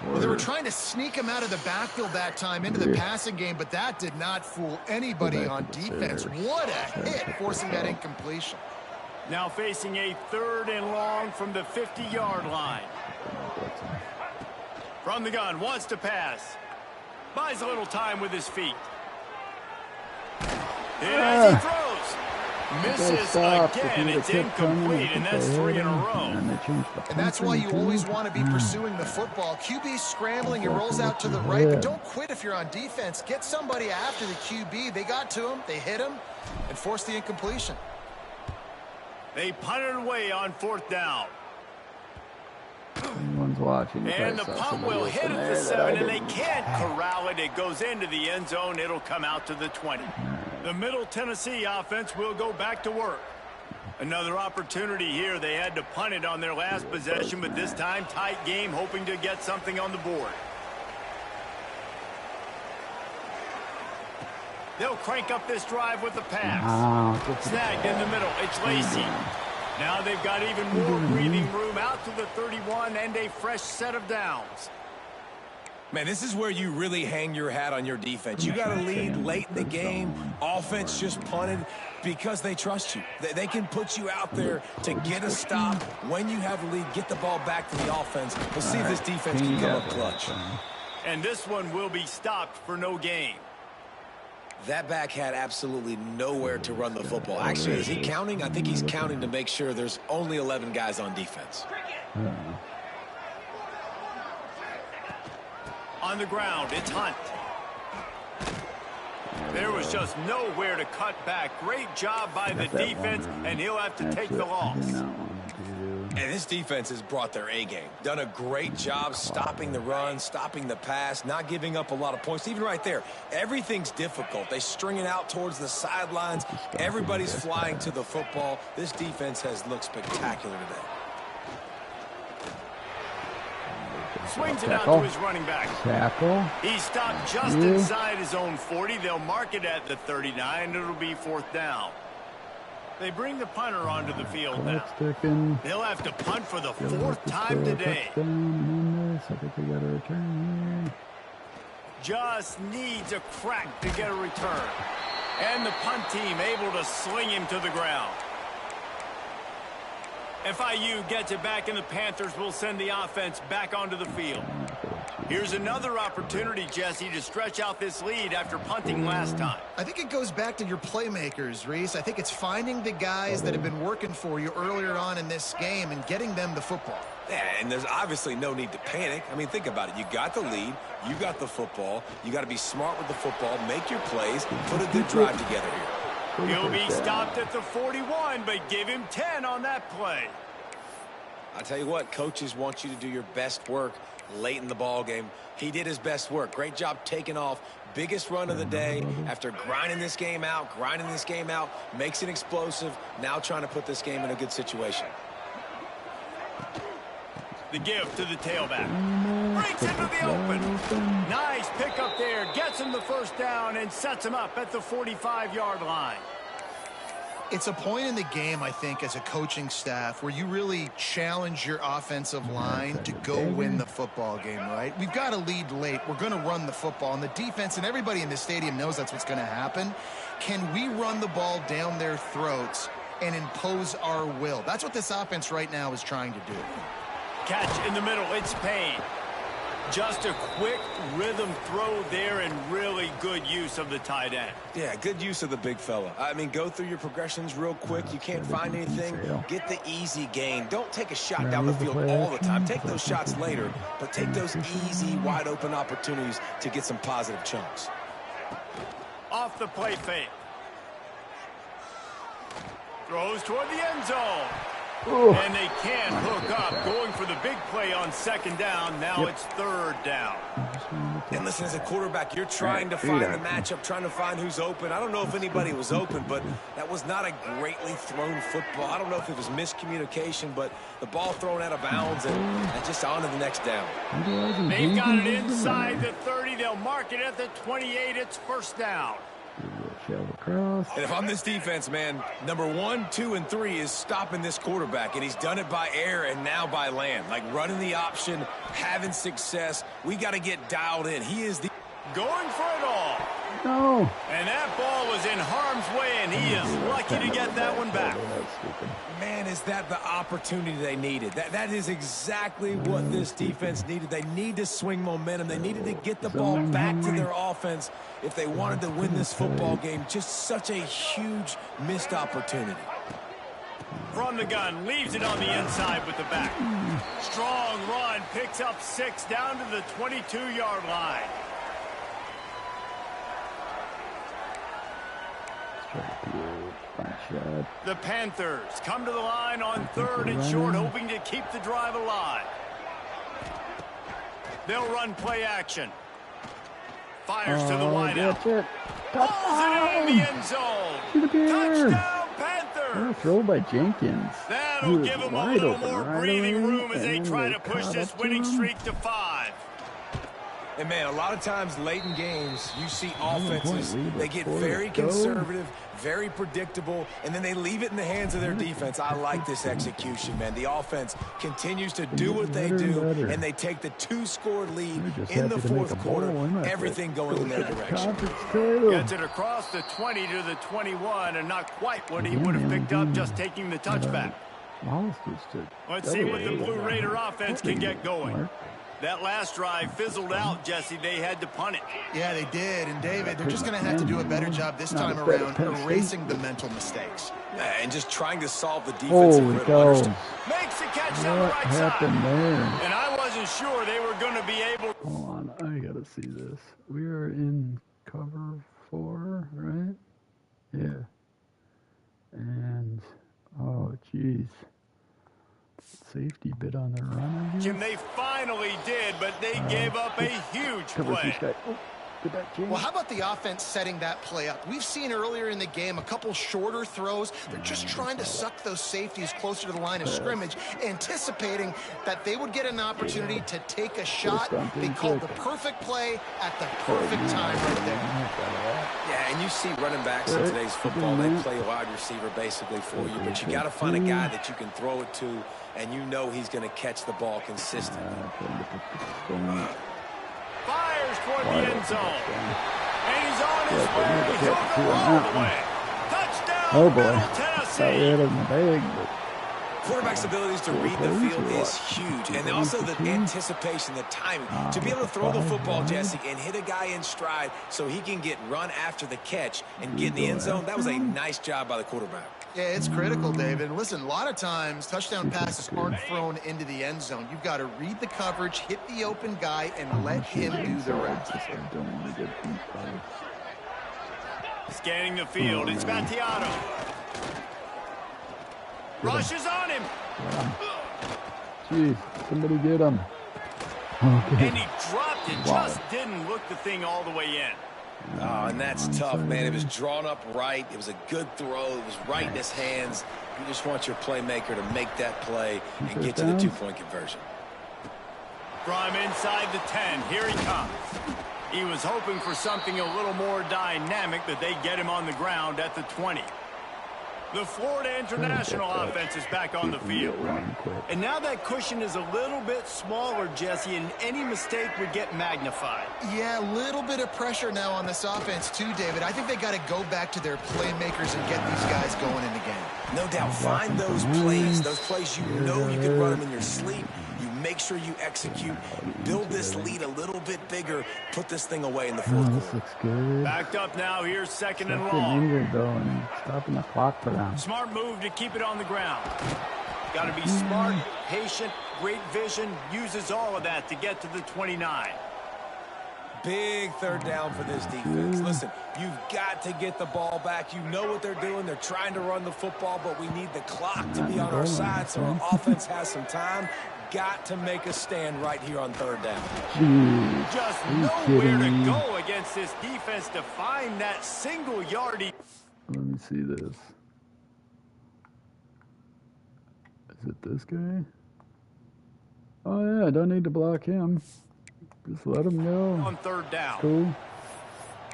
Well, they were trying to sneak him out of the backfield that time into the passing game, but that did not fool anybody on defense. What a hit, forcing that incompletion. Now facing a 3rd and long from the 50-yard line. From the gun, wants to pass. Buys a little time with his feet. And as he throws, misses again. It's incomplete, and that's 3 in a row. And that's why you always want to be pursuing the football. QB scrambling, he rolls out to the right, but don't quit if you're on defense. Get somebody after the QB. They got to him, they hit him, and forced the incompletion. They punted away on 4th down. Anyone's watching. And the punt will hit at the 7, and they can't corral it. It goes into the end zone. It'll come out to the 20. The Middle Tennessee offense will go back to work. Another opportunity here. They had to punt it on their last possession, but this time tight game, hoping to get something on the board. They'll crank up this drive with the pass. Snagged in the middle. It's Lacey. Now they've got even more breathing room out to the 31 and a fresh set of downs. Man, this is where you really hang your hat on your defense. You got to lead late in the game. Offense just punted because they trust you. They can put you out there to get a stop. When you have a lead, get the ball back to the offense. Let's see if this defense can come up clutch. And this one will be stopped for no gain. That back had absolutely nowhere to run the football. Actually, is he counting? I think he's counting to make sure there's only 11 guys on defense. On the ground, it's Hunt. There was just nowhere to cut back. Great job by the defense, and he'll have to take the loss. And this defense has brought their A-game. Done a great job stopping the run, stopping the pass, not giving up a lot of points. Even right there, everything's difficult. They string it out towards the sidelines. Everybody's flying to the football. This defense has looked spectacular today. Swings it out to his running back. Tackle. He stopped just inside his own 40. They'll mark it at the 39. It'll be 4th down. They bring the punter onto the field now. They'll have to punt for the 4th time today. I think we got a return here. Just needs a crack to get a return. And the punt team able to sling him to the ground. FIU gets it back, and the Panthers will send the offense back onto the field. Here's another opportunity, Jesse, to stretch out this lead after punting last time. I think it goes back to your playmakers, Reese. I think it's finding the guys that have been working for you earlier on in this game and getting them the football. Yeah, and there's obviously no need to panic. I mean, think about it. You got the lead. You got the football. You got to be smart with the football, make your plays, put a good drive together here. He'll be stopped at the 41, but give him 10 on that play. I tell you what, coaches want you to do your best work late in the ball game. He did his best work. Great job taking off. Biggest run of the day after grinding this game out, makes it explosive. Now trying to put this game in a good situation. The give to the tailback. Breaks into the open. Nice pickup there. Gets him the first down and sets him up at the 45-yard line. It's a point in the game, I think, as a coaching staff where you really challenge your offensive line to go win the football game, right? We've got to lead late. We're going to run the football. And the defense and everybody in the stadium knows that's what's going to happen. Can we run the ball down their throats and impose our will? That's what this offense right now is trying to do. Catch in the middle. It's Payne. Just a quick rhythm throw there and really good use of the tight end. Yeah, good use of the big fella. I mean, go through your progressions real quick. You can't find anything. Get the easy gain. Don't take a shot down the field all the time. Take those shots later, but take those easy, wide open opportunities to get some positive chunks. Off the play fake. Throws toward the end zone. And they can't hook up. Going for the big play on 2nd down. Now it's 3rd down. And listen, as a quarterback, you're trying to find the matchup, trying to find who's open. I don't know if anybody was open, but that was not a greatly thrown football. I don't know if it was miscommunication, but the ball thrown out of bounds and just on to the next down. They've got it inside the 30. They'll mark it at the 28. It's 1st down. And if I'm this defense, man, number 1, 2, and 3 is stopping this quarterback, and he's done it by air and now by land. Like running the option, having success. We got to get dialed in. He is the going for it all. No. And that ball was in harm's way, and he is lucky to get that one back. Man, is that the opportunity they needed? That is exactly what this defense needed. They need to swing momentum. They needed to get the ball back to their offense if they wanted to win this football game. Just such a huge missed opportunity. From the gun, leaves it on the inside with the back. Strong run, picks up 6 down to the 22-yard line. The Panthers come to the line on 3rd and short, hoping to keep the drive alive. They'll run play action. Fires to the wideout. Pulls it in the end zone. Touchdown, Panthers. Throw by Jenkins. That'll give them a little more breathing room as they try to push this winning streak to 5. And, man, a lot of times late in games, you see offenses, they get very conservative, very predictable, and then they leave it in the hands of their defense. I like this execution, man. The offense continues to do what they do, and they take the 2-score lead in the fourth quarter, everything going in their direction. Gets it across the 20 to the 21, and not quite what he would have picked up just taking the touchback. Let's see what the Blue Raider offense can get going. That last drive fizzled out, Jesse. They had to punt it. Yeah, they did. And, David, they're just going to have to do a better job this time around erasing the mental mistakes. And just trying to solve the defensive riddle. Makes the catch on the right side. And I wasn't sure they were going to be able. Hold on, I got to see this. We are in cover 4, right? Yeah. And, oh, jeez. Safety bit on the run, I guess. And they finally did, but they gave up a huge play. Well, how about the offense setting that play up? We've seen earlier in the game a couple shorter throws. They're just trying to suck those safeties closer to the line of scrimmage, anticipating that they would get an opportunity to take a shot. They called the perfect play at the perfect time right there. Yeah, and you see running backs in today's football, they play a wide receiver basically for you, but you got to find a guy that you can throw it to, and you know he's going to catch the ball consistently. Fires toward the end zone. And he's on his way. He'll go all the way. Touchdown, Middle Tennessee. Quarterback's abilities to read the field is huge, and also the anticipation, the timing. To be able to throw the football, Jesse, and hit a guy in stride so he can get run after the catch and get in the end zone, that was a nice job by the quarterback. Yeah, it's critical, David. Listen, a lot of times touchdown passes aren't thrown into the end zone. You've got to read the coverage, hit the open guy, and let him do the rest. Scanning the field, it's Battiato. Rushes on him. Jeez, somebody get him. Okay. And he dropped it, just didn't look the thing all the way in. Oh, and that's tough, man. It was drawn up right. It was a good throw. It was right in his hands. You just want your playmaker to make that play and get to the 2-point conversion. From inside the 10, here he comes. He was hoping for something a little more dynamic, but they get him on the ground at the 20. The Florida International offense is back on the field. And now that cushion is a little bit smaller, Jesse, and any mistake would get magnified. Yeah, a little bit of pressure now on this offense too, David. I think they got to go back to their playmakers and get these guys going in the game. No doubt. Find those plays you know you can run them in your sleep. You make sure you execute. Build this lead a little bit bigger. Put this thing away in the fourth quarter. This looks good. Backed up now. Here's second and long. Stopping the clock for them. Smart move to keep it on the ground. Got to be smart, patient, great vision. Uses all of that to get to the 29. Big third down for this defense. Listen, you've got to get the ball back. You know what they're doing. They're trying to run the football, but we need the clock to be on our side so our offense has some time. Got to make a stand right here on third down. Just nowhere to go against this defense to find that single yardage. Let me see this. Is it this guy? Oh, yeah, I don't need to block him. Just let him go. On third down. Cool.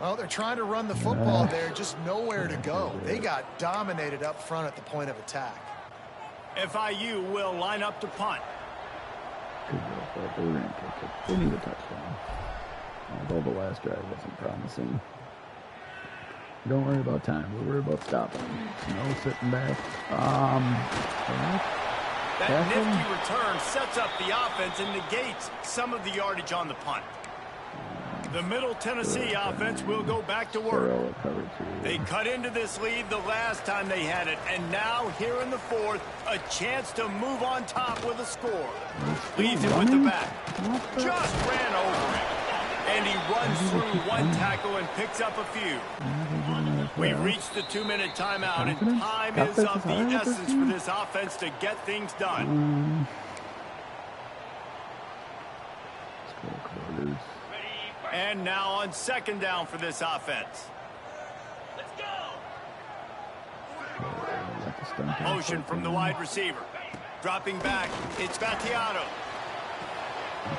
Well, they're trying to run the football there, just nowhere to go. They got dominated up front at the point of attack. FIU will line up to punt. They need a touchdown. Although the last drive wasn't promising. Don't worry about time. We'll worry about stopping. No sitting back. That nifty return sets up the offense and negates some of the yardage on the punt. The Middle Tennessee offense will go back to work. They cut into this lead the last time they had it, and now here in the fourth, a chance to move on top with a score. Leaves it with the back. Just ran over it. And he runs through one tackle and picks up a few. We've reached the 2-minute timeout, and time is of the essence for this offense to get things done. And now on second down for this offense. Let's go. Motion from the wide receiver. Dropping back, it's Battiato.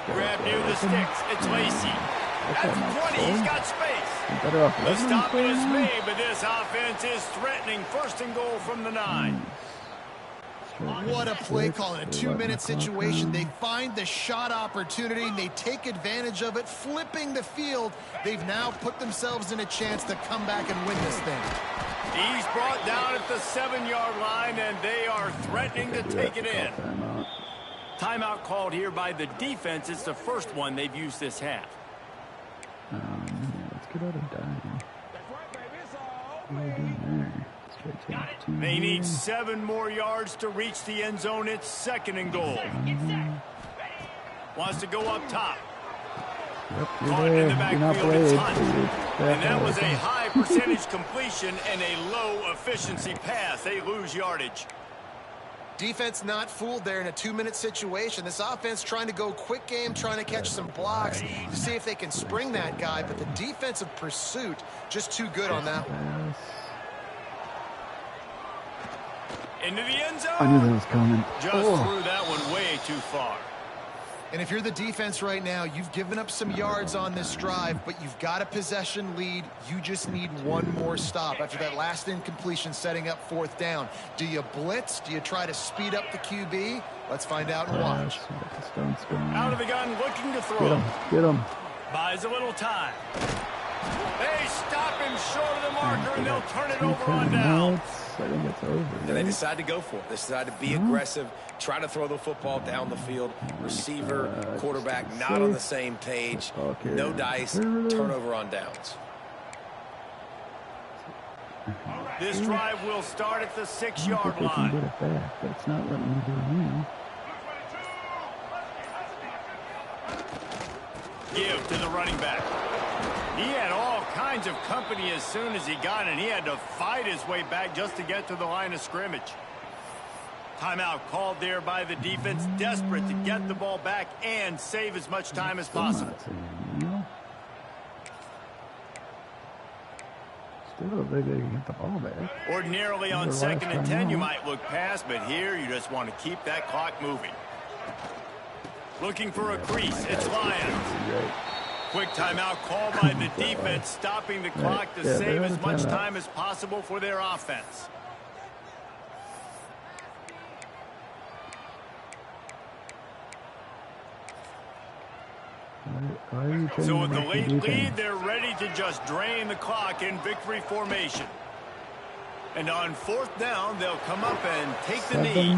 Grab near the sticks. It's Lacey. At the 20, he's got space. The stop is made, but this offense is threatening. First and goal from the 9. What a play call in a 2-minute situation. They find the shot opportunity, and they take advantage of it, flipping the field. They've now put themselves in a chance to come back and win this thing. He's brought down at the 7-yard line, and they are threatening to take it in. Timeout called here by the defense. It's the first one they've used this half. Let's get out of dying. What are we doing there? They need 7 more yards to reach the end zone. It's second and goal. Wants to go up top. Caught in the backfield, it's Hunt. And that was a high percentage completion and a low efficiency pass. They lose yardage. Defense not fooled there in a 2-minute situation. This offense trying to go quick game, trying to catch some blocks to see if they can spring that guy. But the defensive pursuit just too good on that one. Into the end zone. I knew that was coming. Just threw that one way too far. And if you're the defense right now, you've given up some yards on this drive, but you've got a possession lead. You just need one more stop after that last incompletion setting up 4th down. Do you blitz? Do you try to speed up the QB? Let's find out and watch. Out of the gun, looking to throw. Get him. Buys a little time. They stop him short of the marker, and they'll turn it over on down. I think it's over. And they decide to go for it. They decide to be aggressive, try to throw the football down the field. Receiver, quarterback, not on the same page. No dice, turnover on downs. This drive will start at the 6-yard line. Get it back, but it's not letting me do it. Give to the running back. He had all kinds of company as soon as he got it. He had to fight his way back just to get to the line of scrimmage. Timeout called there by the defense, desperate to get the ball back and save as much time as possible. Still, they can get the ball back. Ordinarily on 2nd and 10, you might look past, but here you just want to keep that clock moving. Looking for a crease. It's Lions. Quick timeout called by the defense, stopping the clock to save as much time as possible for their offense. So with the late lead, they're ready to just drain the clock in victory formation. And on 4th down, they'll come up and take the knee.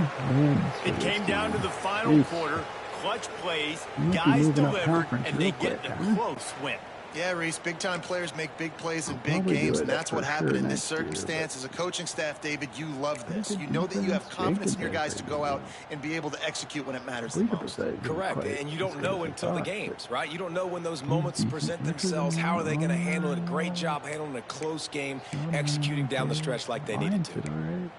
It came down to the final quarter. Clutch plays, guys delivered, and they get the close win. Yeah, Reese, big-time players make big plays in big games, and that's what happened in this circumstance. As a coaching staff, David, you love this. You know that you have confidence in your guys to go out and be able to execute when it matters the most. Correct, and you don't know until the games, right? You don't know when those moments present themselves. How are they going to handle it? Great job handling a close game, executing down the stretch like they needed to.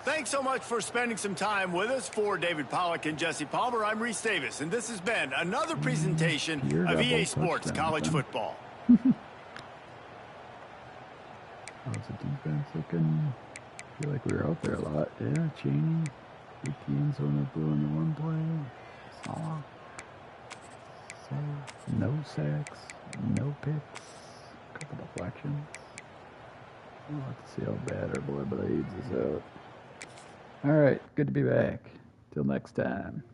Thanks so much for spending some time with us. For David Pollack and Jesse Palmer, I'm Reese Davis, and this has been another presentation of EA Sports College Football. How's the defense looking? I feel like we were out there a lot. Yeah, Cheney. 18 zone of blue in the one play. No sacks. No picks. A couple deflections. We'll have to see how bad our boy Blades is out. Alright, good to be back. Till next time.